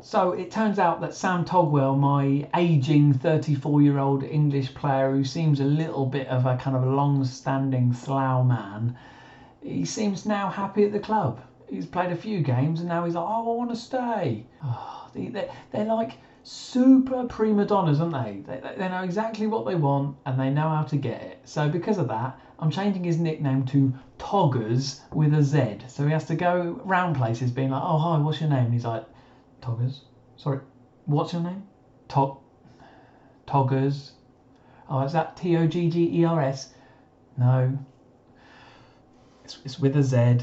So it turns out that Sam Togwell, my ageing 34-year-old English player who seems a little bit of a kind of long-standing Slough man, he seems now happy at the club. He's played a few games and now he's like, oh, I want to stay. Oh, they're like super prima donnas, aren't they? They know exactly what they want and they know how to get it. So because of that, I'm changing his nickname to Toggers with a Z. So he has to go round places being like, oh, hi, what's your name? And he's like, Toggers? Sorry, what's your name? Toggers. Oh, is that Toggers? No. It's with a Z.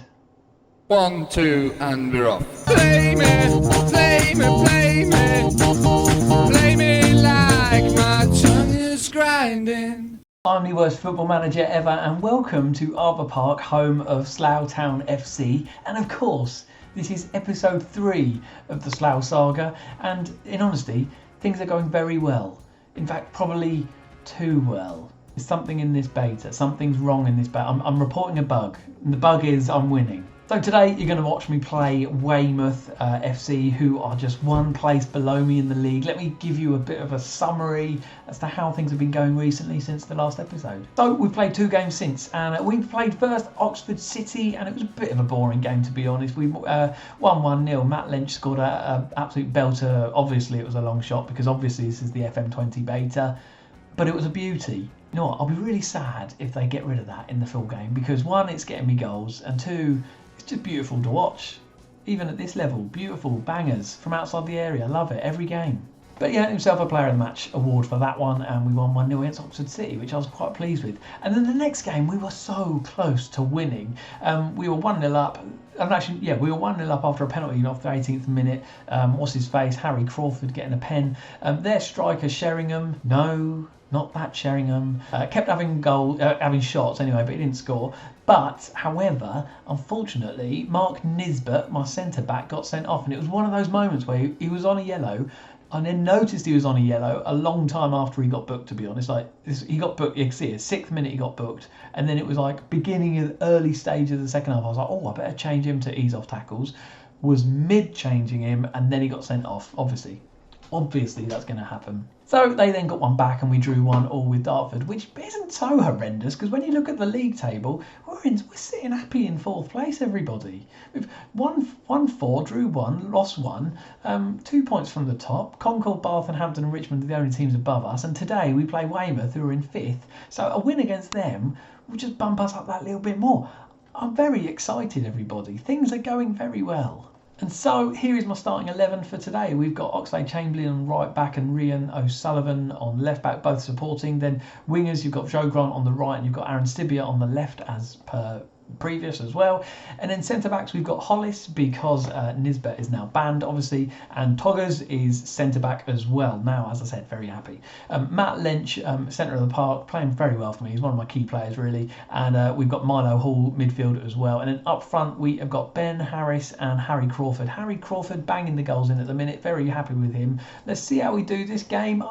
1, 2, and we're off. Play me, play me, play me. Play me like my tongue is grinding. I'm the worst football manager ever, and welcome to Arbor Park, home of Slough Town FC. And of course, this is episode 3 of the Slough Saga, and in honesty, things are going very well. In fact, probably too well. There's something in this beta, something's wrong in this beta. I'm reporting a bug, and the bug is I'm winning. So today you're going to watch me play Weymouth FC, who are just one place below me in the league. Let me give you a bit of a summary as to how things have been going recently since the last episode. So we've played 2 games since, and we played first Oxford City, and it was a bit of a boring game to be honest. We won 1-0. Matt Lynch scored an absolute belter. Obviously it was a long shot because obviously this is the FM20 beta, but it was a beauty. You know what, I'll be really sad if they get rid of that in the full game because 1, it's getting me goals, and 2, it's just beautiful to watch. Even at this level, beautiful bangers from outside the area. Love it, every game. But he earned himself a Player of the Match award for that one, and we won 1-0 against Oxford City, which I was quite pleased with. And then the next game, we were so close to winning. We were 1-0 up. We were 1-0 up after a penalty off the 18th minute. What's his face? Harry Crawford getting a pen. Their striker Sheringham, no, not that Sheringham, kept having shots anyway, but he didn't score. But, however, unfortunately, Mark Nisbet, my centre-back, got sent off. And it was one of those moments where he was on a yellow. I then noticed he was on a yellow a long time after he got booked, to be honest. He got booked, you can see it, 6th minute he got booked. And then it was like beginning of the early stage of the second half. I was like, oh, I better change him to ease off tackles. Was mid-changing him, and then he got sent off, obviously. Obviously that's going to happen. So they then got one back and we drew 1-1 with Dartford, which isn't so horrendous because when you look at the league table, we're sitting happy in 4th place, everybody. We've won 4, drew 1, lost 1, 2 points from the top. Concord, Bath and Hampton and Richmond are the only teams above us, and today we play Weymouth, who are in 5th. So a win against them will just bump us up that little bit more. I'm very excited, everybody. Things are going very well. And so here is my starting 11 for today. We've got Oxlade Chamberlain on right back and Ryan O'Sullivan on left back, both supporting. Then wingers, you've got Joe Grant on the right and you've got Aaron Stibia on the left as per previous as well. And then centre backs we've got Hollis because Nisbet is now banned obviously, and Toggers is centre back as well. Now, as I said, very happy. Matt Lynch, centre of the park, playing very well for me. He's one of my key players really. And we've got Milo Hall midfield as well. And then up front we have got Ben Harris and Harry Crawford. Harry Crawford banging the goals in at the minute. Very happy with him. Let's see how we do this game.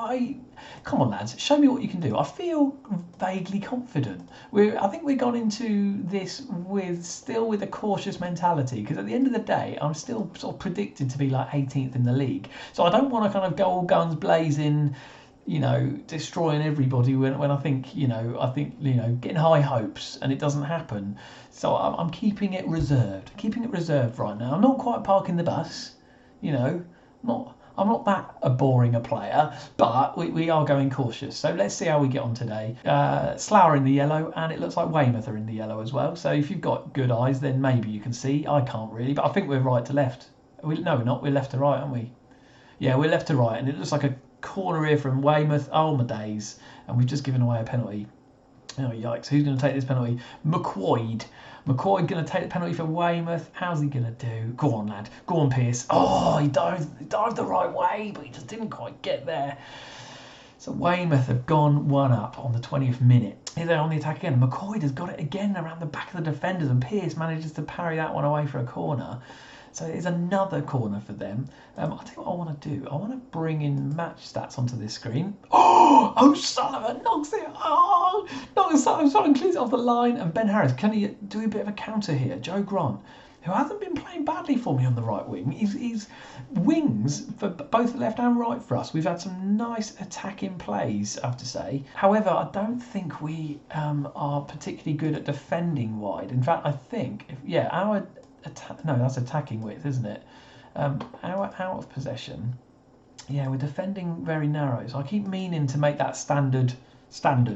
Come on lads, show me what you can do. I feel vaguely confident. I think we've gone into this with a cautious mentality because at the end of the day I'm still sort of predicted to be like 18th in the league. So I don't want to kind of go all guns blazing, destroying everybody when I think getting high hopes and it doesn't happen. So I'm keeping it reserved right now. I'm not quite parking the bus, I'm not that boring a player, but we are going cautious. So let's see how we get on today. Slough are in the yellow, and it looks like Weymouth are in the yellow as well. So if you've got good eyes, then maybe you can see. I can't really, but I think we're right to left. No, we're not. We're left to right, aren't we? Yeah, we're left to right, and it looks like a corner here from Weymouth. Oh, my days. And we've just given away a penalty. Oh, yikes. Who's going to take this penalty? McQuoid going to take the penalty for Weymouth. How's he going to do? Go on, lad. Go on, Pierce. Oh, he dived the right way, but he just didn't quite get there. So Weymouth have gone 1 up on the 20th minute. Here they're on the attack again. McQuoid has got it again around the back of the defenders, and Pierce manages to parry that one away for a corner. So it's another corner for them. I'll tell you what I want to do. I want to bring in match stats onto this screen. Oh, O'Sullivan knocks it. O'Sullivan cleans it off the line. And Ben Harris, can he do a bit of a counter here? Joe Grant. who hasn't been playing badly for me on the right wing. He's wings for both left and right for us. We've had some nice attacking plays, I have to say. However, I don't think we are particularly good at defending wide. In fact, I think, our that's attacking width, isn't it? Our out of possession. Yeah, we're defending very narrow. So I keep meaning to make that standard,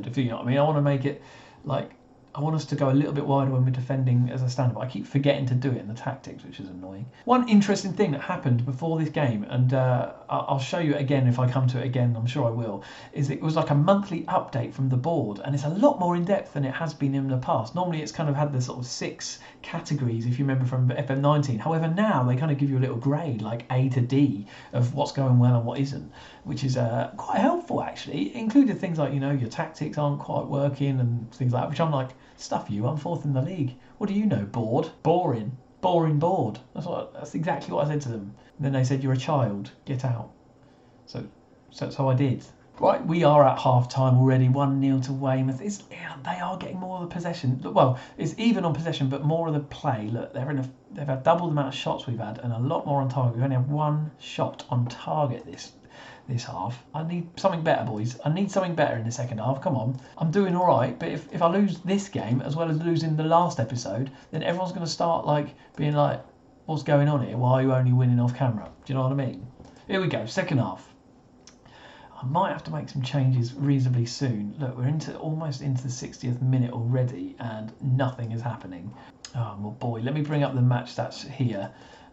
if you know what I mean. I want to make it like, I want us to go a little bit wider when we're defending as a standard, but I keep forgetting to do it in the tactics, which is annoying. One interesting thing that happened before this game, and I'll show you it again if I come to it again, I'm sure I will, is it was like a monthly update from the board, and it's a lot more in depth than it has been in the past. Normally it's kind of had the sort of 6 categories, if you remember from FM19. However, now they kind of give you a little grade, like A to D, of what's going well and what isn't, which is quite helpful actually. It included things like, your tactics aren't quite working and things like that, which I'm like, stuff you, I'm 4th in the league. What do you know? Bored? Boring bored. That's exactly what I said to them. And then they said, you're a child, get out. So I did. Right, we are at half time already, 1-0 to Weymouth. They are getting more of the possession. Well, it's even on possession, but more of the play. Look, they've had double the amount of shots we've had and a lot more on target. We've only had 1 shot on target this half. I need something better, boys. I need something better in the second half. Come on. I'm doing all right, but if I lose this game as well as losing the last episode, then everyone's going to start being like, what's going on here? Why are you only winning off camera? Do you know what I mean? Here we go, second half. I might have to make some changes reasonably soon. Look, we're almost into the 60th minute already and nothing is happening. Oh, well, boy, let me bring up the match stats here.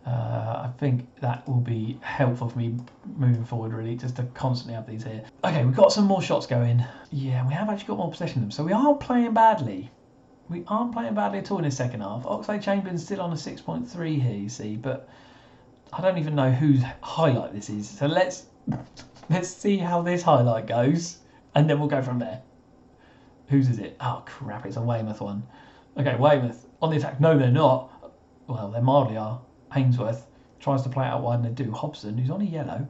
I think that will be helpful for me moving forward, really, just to constantly have these here. Okay, we've got some more shots going. Yeah, we have actually got more possession of them, so we aren't playing badly. We aren't playing badly at all in the second half. Oxlade Chamberlain's still on a 6.3 here, you see, but I don't even know whose highlight this is. So let's see how this highlight goes, and then we'll go from there. Whose is it? Oh, crap, it's a Weymouth one. Okay, Weymouth on the attack. No, they're not. Well, they mildly are. Ainsworth tries to play it out wide, and they do. Hobson, who's on a yellow,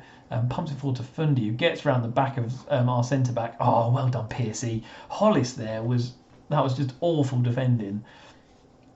pumps it forward to Fundy, who gets round the back of our centre back. Oh, well done, Piercy. Hollis that was just awful defending,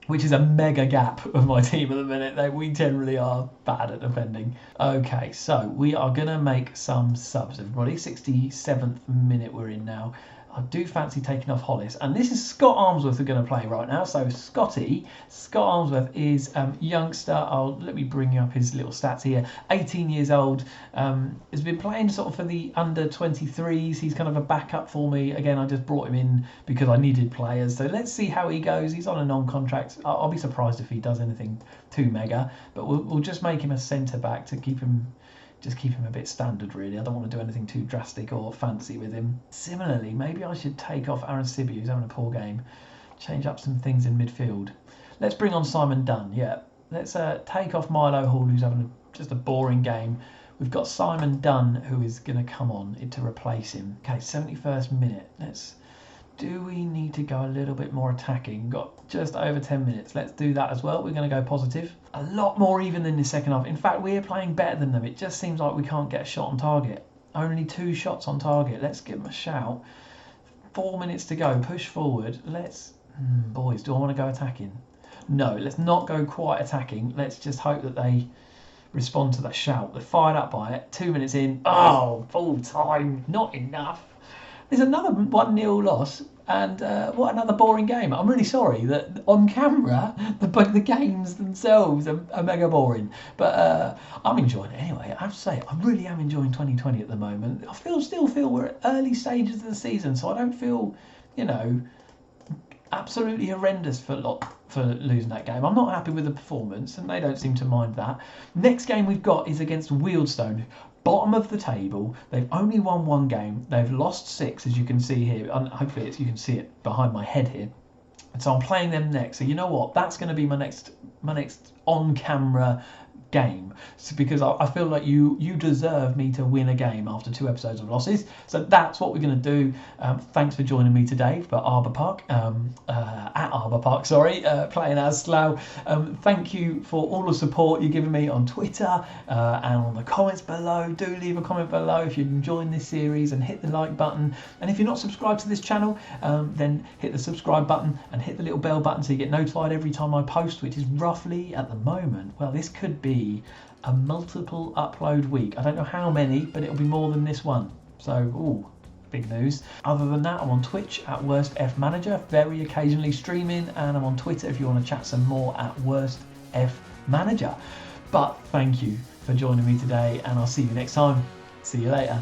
which is a mega gap of my team at the minute. We generally are bad at defending. Okay, so we are going to make some subs, everybody. 67th minute we're in now. I do fancy taking off Hollis. And this is Scott Armsworth who's going to play right now. So Scott Armsworth is youngster. Let me bring you up his little stats here. 18 years old. Has been playing sort of for the under 23s. He's kind of a backup for me. Again, I just brought him in because I needed players. So let's see how he goes. He's on a non-contract. I'll be surprised if he does anything too mega. But we'll just make him a centre-back to keep him a bit standard, really. I don't want to do anything too drastic or fancy with him. Similarly, maybe I should take off Aaron Sibiu, who's having a poor game. Change up some things in midfield. Let's bring on Simon Dunn, yeah. Let's take off Milo Hall, who's having just a boring game. We've got Simon Dunn, who is going to come on to replace him. Okay, 71st minute. Do we need to go a little bit more attacking? Got just over 10 minutes. Let's do that as well. We're going to go positive. A lot more even than the second half. In fact, we're playing better than them. It just seems like we can't get a shot on target. Only 2 shots on target. Let's give them a shout. 4 minutes to go. Push forward. Boys, do I want to go attacking? No, let's not go quite attacking. Let's just hope that they respond to that shout. They're fired up by it. 2 minutes in. Oh, full time. Not enough. There's another 1-0 loss, and what another boring game. I'm really sorry that on camera the games themselves are mega boring, but I'm enjoying it anyway. I have to say, I really am enjoying 2020 at the moment. I still feel we're at early stages of the season, so I don't feel, absolutely horrendous for losing that game. I'm not happy with the performance, and they don't seem to mind that. Next game we've got is against Wealdstone. Bottom of the table. They've only won 1 game. They've lost 6, as you can see here. And hopefully you can see it behind my head here. And so I'm playing them next. So you know what? That's going to be my next on-camera game. So because I feel like you deserve me to win a game after 2 episodes of losses. So that's what we're going to do. Thanks for joining me today for Arbour Park, at Arbour Park, playing as Slough. Thank you for all the support you're giving me on Twitter and on the comments below. Do leave a comment below if you're enjoying this series, and hit the like button. And if you're not subscribed to this channel, then hit the subscribe button and hit the little bell button so you get notified every time I post, which is roughly at the moment, well, this could be a multiple upload week. I don't know how many, but it'll be more than this one. So, ooh, big news. Other than that, I'm on Twitch at Worst F Manager, very occasionally streaming, and I'm on Twitter if you want to chat some more at Worst F Manager. But thank you for joining me today, and I'll see you next time. See you later.